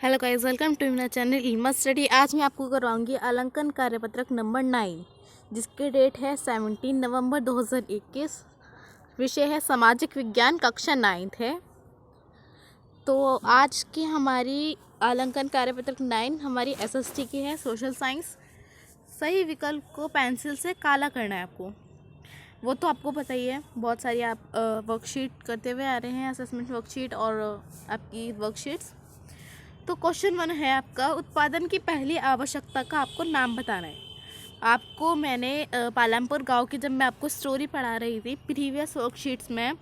Hello guys, welcome to मेरा channel इल्मा study. आज मैं आपको करवाऊंगी आलंकन कार्यपत्रक नंबर 9, जिसके डेट है 17 नवंबर 2021। विषय है सामाजिक विज्ञान, कक्षा 9th है। तो आज की हमारी आलंकन कार्यपत्रक 9 हमारी एसएसटी की है, सोशल साइंस। सही विकल्प को पेंसिल से काला करना है आपको। वो तो आपको पता ही है, बहुत सारी आप वर्कशीट करते हुए आ रहे हैं, असेसमेंट वर्कशीट और आपकी वर्कशीट्स। तो क्वेश्चन 1 है आपका, उत्पादन की पहली आवश्यकता का आपको नाम बताना है। आपको मैंने पालमपुर गांव की जब मैं आपको स्टोरी पढ़ा रही थी प्रीवियस वर्कशीट्स में,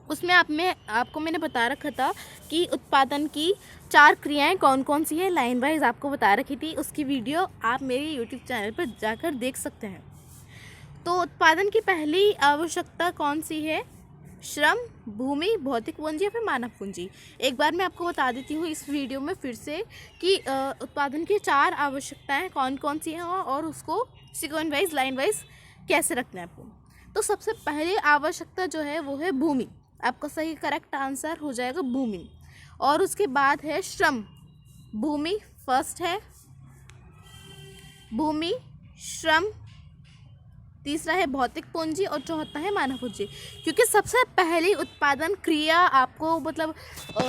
उसमें आपको मैंने बता रखा था कि उत्पादन की 4 क्रियाएं कौन कौन सी हैं, लाइन वाइज आपको बता रखी थी। उसकी वीडियो आप मेरे यूट्यूब चैनल पर जाकर देख सकते हैं। तो उत्पादन की पहली आवश्यकता कौन सी है? श्रम, भूमि, भौतिक पूंजी या फिर मानव पूंजी। एक बार मैं आपको बता देती हूँ इस वीडियो में फिर से कि उत्पादन की 4 आवश्यकताएं कौन कौन सी हैं और उसको सीक्वेंस वाइज, लाइन वाइज कैसे रखना है आपको। तो सबसे पहली आवश्यकता जो है वो है भूमि। आपका सही करेक्ट आंसर हो जाएगा भूमि। और उसके बाद है श्रम। भूमि फर्स्ट है, भूमि, श्रम, तीसरा है भौतिक पूंजी और चौथा है मानव पूंजी। क्योंकि सबसे पहली उत्पादन क्रिया आपको मतलब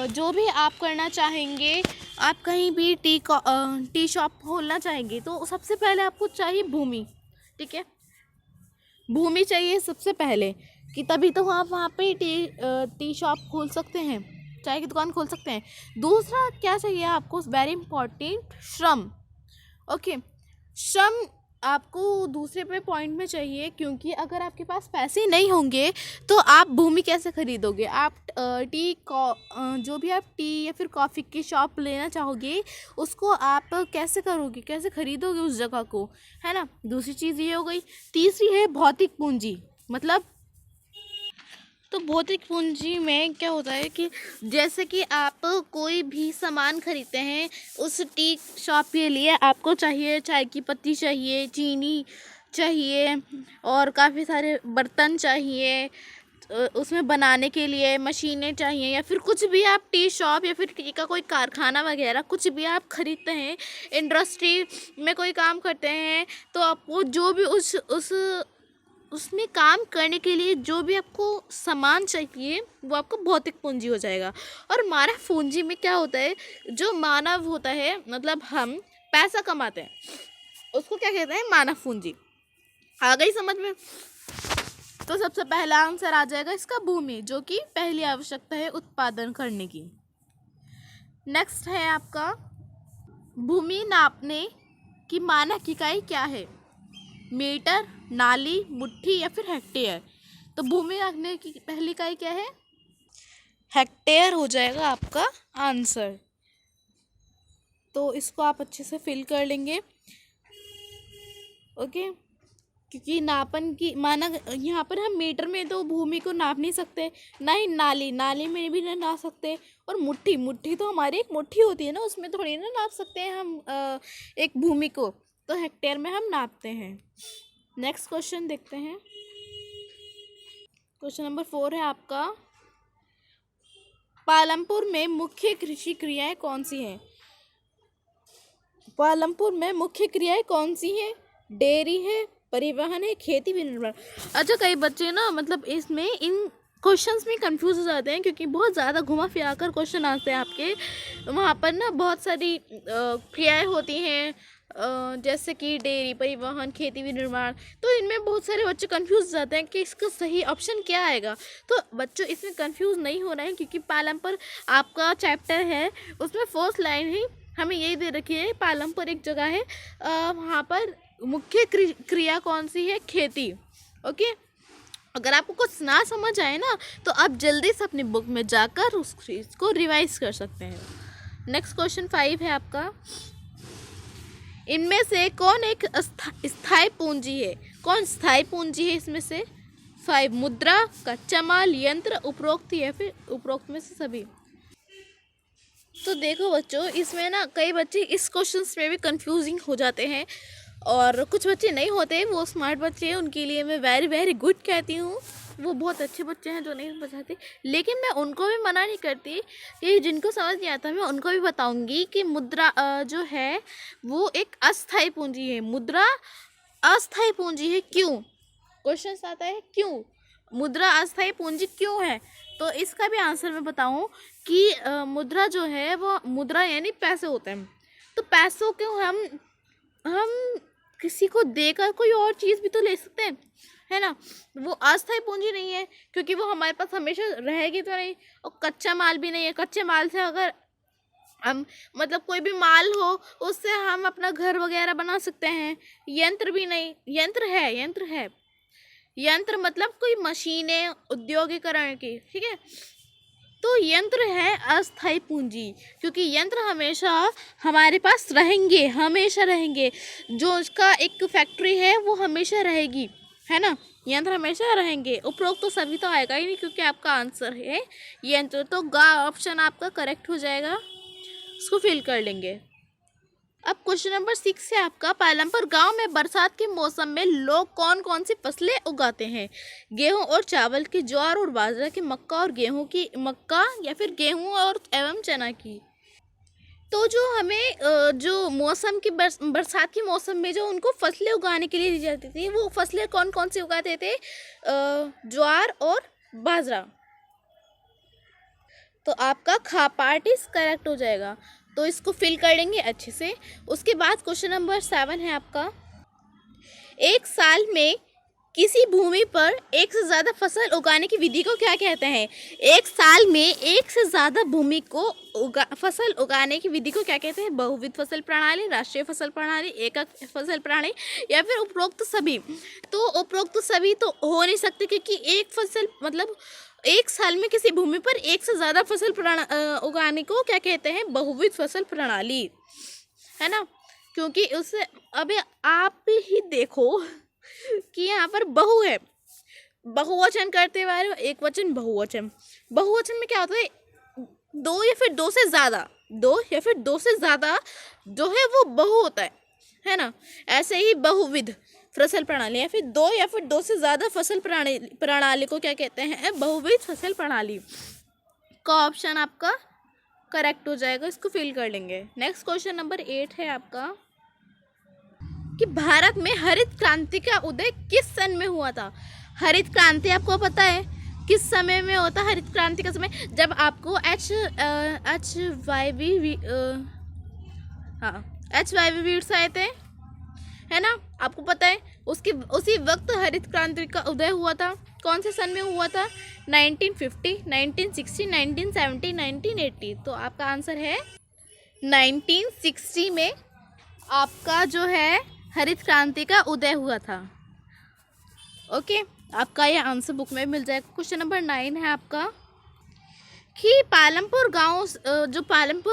जो भी आप करना चाहेंगे, आप कहीं भी टी शॉप खोलना चाहेंगे तो सबसे पहले आपको चाहिए भूमि। ठीक है, भूमि चाहिए सबसे पहले, कि तभी तो आप वहाँ पे टी शॉप खोल सकते हैं, चाय की दुकान खोल सकते हैं। दूसरा क्या चाहिए आपको, वेरी इंपॉर्टेंट, श्रम। ओके, श्रम आपको दूसरे पे पॉइंट में चाहिए, क्योंकि अगर आपके पास पैसे नहीं होंगे तो आप भूमि कैसे खरीदोगे। आप जो भी आप टी या फिर कॉफ़ी की शॉप लेना चाहोगे उसको आप कैसे करोगे, कैसे खरीदोगे उस जगह को, है ना। दूसरी चीज़ ये हो गई। तीसरी है भौतिक पूंजी। मतलब तो भौतिक पूंजी में क्या होता है कि जैसे कि आप कोई भी सामान खरीदते हैं, उस टी शॉप के लिए आपको चाहिए चाय की पत्ती चाहिए, चीनी चाहिए और काफ़ी सारे बर्तन चाहिए, उसमें बनाने के लिए मशीनें चाहिए, या फिर कुछ भी आप टी शॉप या फिर टी का कोई कारखाना वगैरह कुछ भी आप खरीदते हैं, इंडस्ट्री में कोई काम करते हैं, तो आपको जो भी उसमें काम करने के लिए जो भी आपको सामान चाहिए वो आपको भौतिक पूंजी हो जाएगा। और मानव पूंजी में क्या होता है, जो मानव होता है, मतलब हम पैसा कमाते हैं, उसको क्या कहते हैं, मानव पूंजी। आ गई समझ में। तो सबसे पहला आंसर आ जाएगा इसका भूमि, जो कि पहली आवश्यकता है उत्पादन करने की। नेक्स्ट है आपका, भूमि नापने की मानक इकाई क्या है? मीटर, नाली, मुट्ठी या फिर हेक्टेयर। तो भूमि नापने की पहली इकाई क्या है? हेक्टेयर हो जाएगा आपका आंसर। तो इसको आप अच्छे से फिल कर लेंगे। ओके, क्योंकि नापन की मानक यहाँ पर हम मीटर में तो भूमि को नाप नहीं सकते, ना ही नाली में भी नहीं नाप सकते, और मुट्ठी तो हमारी एक मुट्ठी होती है ना, उसमें थोड़ी ना नाप सकते हैं हम एक भूमि को। तो हेक्टेयर में हम नापते हैं। नेक्स्ट क्वेश्चन देखते हैं। क्वेश्चन नंबर 4 है आपका, पालमपुर में मुख्य कृषि क्रियाएं कौन सी हैं? पालमपुर में मुख्य क्रियाएं कौन सी हैं? डेयरी है, परिवहन है, खेती विनिर्माण। अच्छा, कई बच्चे ना मतलब इसमें इन क्वेश्चंस में कंफ्यूज हो जाते हैं, क्योंकि बहुत ज़्यादा घुमा फिरा कर क्वेश्चन आते हैं आपके वहाँ पर ना। बहुत सारी क्रियाएं होती हैं, जैसे कि डेयरी, परिवहन, खेती विनिर्माण। तो इनमें बहुत सारे बच्चे कंफ्यूज हो जाते हैं कि इसका सही ऑप्शन क्या आएगा। तो बच्चों इसमें कंफ्यूज नहीं होना है, क्योंकि पालमपुर आपका चैप्टर है, उसमें फर्स्ट लाइन ही हमें यही दे रखी है, पालमपुर एक जगह है, वहाँ पर मुख्य क्रिया कौन सी है? खेती। ओके, अगर आपको कुछ ना समझ आए ना तो आप जल्दी से अपनी बुक में जाकर उस चीज़ को रिवाइज कर सकते हैं। नेक्स्ट क्वेश्चन 5 है आपका, इनमें से कौन एक स्थायी पूंजी है? कौन स्थायी पूंजी है इसमें से? 5, मुद्रा, कच्चा माल, यंत्र, उपरोक्त या फिर उपरोक्त में से सभी। तो देखो बच्चों, इसमें ना कई बच्चे इस क्वेश्चंस में भी कंफ्यूजिंग हो जाते हैं, और कुछ बच्चे नहीं होते, वो स्मार्ट बच्चे हैं, उनके लिए मैं वेरी वेरी गुड कहती हूँ। वो बहुत अच्छे बच्चे हैं जो नहीं समझ पाते, लेकिन मैं उनको भी मना नहीं करती कि जिनको समझ नहीं आता मैं उनको भी बताऊंगी कि मुद्रा जो है वो एक अस्थाई पूंजी है। मुद्रा अस्थाई पूंजी है, क्यों? क्वेश्चन आता है क्यों मुद्रा अस्थाई पूंजी क्यों है, तो इसका भी आंसर मैं बताऊं कि मुद्रा जो है वो मुद्रा यानी पैसे होते हैं, तो पैसों को हम किसी को देकर कोई और चीज़ भी तो ले सकते हैं, है ना। वो अस्थाई पूंजी नहीं है क्योंकि वो हमारे पास हमेशा रहेगी तो नहीं, और कच्चा माल भी नहीं है। कच्चे माल से अगर हम मतलब कोई भी माल हो उससे हम अपना घर वगैरह बना सकते हैं। यंत्र भी नहीं, यंत्र है। यंत्र मतलब कोई मशीनें उद्योगीकरण की, ठीक है। तो यंत्र है अस्थाई पूंजी, क्योंकि यंत्र हमेशा हमारे पास रहेंगे, हमेशा रहेंगे। जो उसका एक फैक्ट्री है वो हमेशा रहेगी, है ना। यंत्र हमेशा रहेंगे। उपरोक्त तो सभी तो आएगा ही नहीं क्योंकि आपका आंसर है यंत्र, तो गा ऑप्शन आपका करेक्ट हो जाएगा, इसको फिल कर लेंगे। अब क्वेश्चन नंबर 6 है आपका, पालमपुर गांव में बरसात के मौसम में लोग कौन कौन सी फसलें उगाते हैं? गेहूं और चावल की, ज्वार और बाजरा की, मक्का और गेहूं की, मक्का या फिर गेहूं और एवं चना की। तो जो हमें जो मौसम की बरसात के मौसम में जो उनको फसलें उगाने के लिए दी जाती थी, वो फसलें कौन कौन सी उगाते थे? ज्वार और बाजरा। तो आपका खा पार्ट इज करेक्ट हो जाएगा, तो इसको फिल कर लेंगे अच्छे से। उसके बाद क्वेश्चन नंबर 7 है आपका, एक साल में किसी भूमि पर एक से ज़्यादा फसल उगाने की विधि को क्या कहते हैं? एक साल में एक से ज़्यादा भूमि को फसल उगाने की विधि को क्या कहते हैं? बहुविध फसल प्रणाली, राष्ट्रीय फसल प्रणाली, एकक फसल प्रणाली या फिर उपरोक्त सभी। तो उपरोक्त सभी तो हो नहीं सकते क्योंकि एक फसल मतलब एक साल में किसी भूमि पर एक से ज़्यादा फसल उगाने को क्या कहते हैं? बहुविध फसल प्रणाली, है ना। क्योंकि उससे अभी आप ही देखो कि यहाँ पर बहु है, बहुवचन करते हुए एक वचन बहुवचन। बहुवचन में क्या होता है? दो या फिर दो से ज़्यादा जो है वो बहु होता है ना। ऐसे ही बहुविध फसल प्रणाली या फिर दो या फिर दो से ज़्यादा फसल प्रणाली को क्या कहते हैं? बहुविध फसल प्रणाली। का ऑप्शन आपका करेक्ट हो जाएगा, इसको फिल कर लेंगे। नेक्स्ट क्वेश्चन नंबर 8 है आपका कि भारत में हरित क्रांति का उदय किस सन में हुआ था? हरित क्रांति आपको पता है किस समय में होता? हरित क्रांति का समय जब आपको HYV वीड्स आए थे, है ना, आपको पता है। उसी वक्त हरित क्रांति का उदय हुआ था। कौन से सन में हुआ था? 1950, 1960, 1970, 1980। तो आपका आंसर है 1960 में आपका जो है हरित क्रांति का उदय हुआ था। ओके, आपका यह आंसर बुक में मिल जाएगा। क्वेश्चन नंबर 9 है आपका कि पालमपुर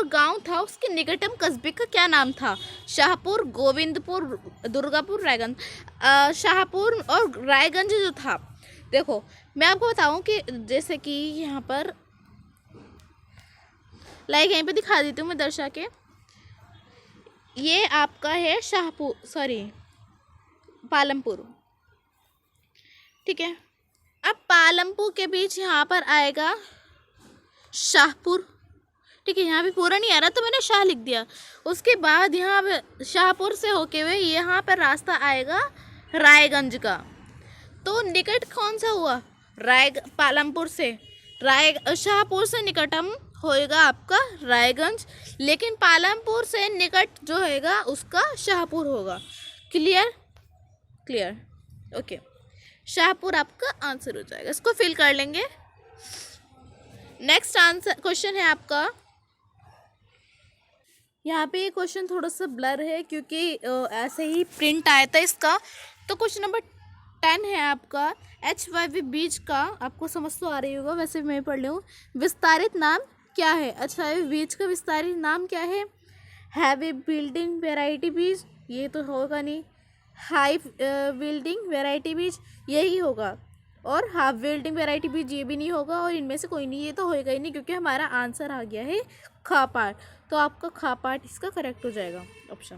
गांव था उसके निकटम कस्बे का क्या नाम था? शाहपुर, गोविंदपुर, दुर्गापुर, रायगंज। शाहपुर और रायगंज जो था, देखो मैं आपको बताऊं कि जैसे कि यहाँ पर यहीं पे दिखा देती हूँ मैं दर्शा के। ये आपका है पालमपुर, ठीक है। अब पालमपुर के बीच यहाँ पर आएगा शाहपुर, ठीक है। यहाँ भी पूरा नहीं आ रहा तो मैंने शाह लिख दिया। उसके बाद यहाँ पे शाहपुर से होके हुए यहाँ पर रास्ता आएगा रायगंज का। तो निकट कौन सा हुआ? पालमपुर से शाहपुर से निकटम होएगा आपका रायगंज, लेकिन पालमपुर से निकट जो होएगा उसका शाहपुर होगा। क्लियर ओके, शाहपुर आपका आंसर हो जाएगा, इसको फिल कर लेंगे। नेक्स्ट आंसर क्वेश्चन है आपका, यहाँ पे क्वेश्चन थोड़ा सा ब्लर है क्योंकि ऐसे ही प्रिंट आया था इसका। तो क्वेश्चन नंबर 10 है आपका, HYV बीज का आपको समझ तो आ रही होगा, वैसे मैं पढ़ लूँ। विस्तारित नाम क्या है? HYV बीज का विस्तारित नाम क्या है? हैवी बिल्डिंग वेराइटी बीज, ये तो होगा नहीं। हाई बिल्डिंग वेराइटी बीज यही होगा, और हाफ बिल्डिंग वेराइटी बीज ये भी नहीं होगा, और इनमें से कोई नहीं, ये तो होएगा ही नहीं क्योंकि हमारा आंसर आ गया है खा पार्ट। तो आपका खा पार्ट इसका करेक्ट हो जाएगा ऑप्शन।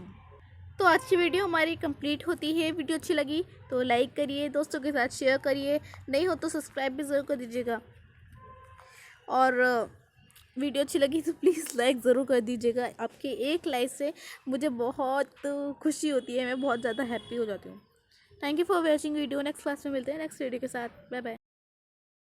तो आज की वीडियो हमारी कंप्लीट होती है। वीडियो अच्छी लगी तो लाइक करिए, दोस्तों के साथ शेयर करिए, नहीं हो तो सब्सक्राइब भी ज़रूर कर दीजिएगा। और वीडियो अच्छी लगी तो प्लीज़ लाइक ज़रूर कर दीजिएगा। आपके एक लाइक से मुझे बहुत खुशी होती है, मैं बहुत ज़्यादा हैप्पी हो जाती हूँ। Thank you for watching video. Next class में मिलते हैं नेक्स्ट वीडियो के साथ। Bye bye.